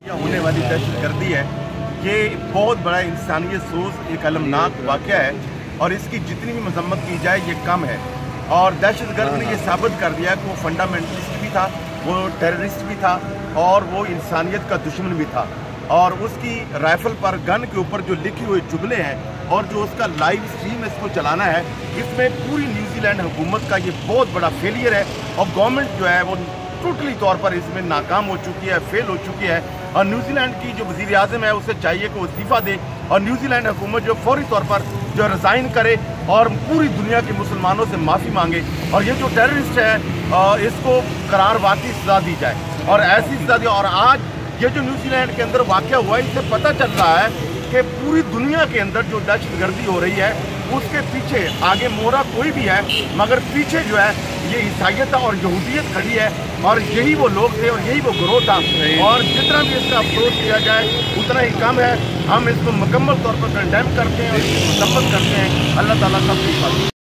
होने वाली दहशतगर्दी है, ये बहुत बड़ा इंसानियत सोज एक अलमनाक वाक़या है और इसकी जितनी भी मजम्मत की जाए ये कम है। और दहशतगर्द ने ये साबित कर दिया कि वो फंडामेंटलिस्ट भी था, वो टेररिस्ट भी था और वो इंसानियत का दुश्मन भी था। और उसकी राइफल पर गन के ऊपर जो लिखे हुए जुमले हैं और जो उसका लाइव स्ट्रीम इसको चलाना है, इसमें पूरी न्यूजीलैंड हुकूमत का ये बहुत बड़ा फेलियर है और गवर्नमेंट जो है वो टोटली तौर पर इसमें नाकाम हो चुकी है, फेल हो चुकी है। और न्यूजीलैंड की जो वज़ीर आज़म है उसे चाहिए कि वो इस्तीफ़ा दे और न्यूजीलैंड हुकूमत जो फौरी तौर पर जो रिज़ाइन करे और पूरी दुनिया के मुसलमानों से माफ़ी मांगे और ये जो टेररिस्ट है इसको करारवाती सज़ा दी जाए और ऐसी सज़ा दी। और आज ये जो न्यूजीलैंड के अंदर वाक़या हुआ है, इससे पता चल रहा है कि पूरी दुनिया के अंदर जो दहशतगर्दी हो रही है उसके पीछे आगे मोहरा कोई भी है, मगर पीछे जो है ये ईसाइयत और यहूदियत खड़ी है और यही वो लोग थे और यही वो गिरोह था। और जितना भी इसका अफसोस किया जाए उतना ही कम है। हम इसको मुकम्मल तौर पर कंडेम करते हैं और इसकी मजम्मत करते हैं। अल्लाह ताला सब कुछ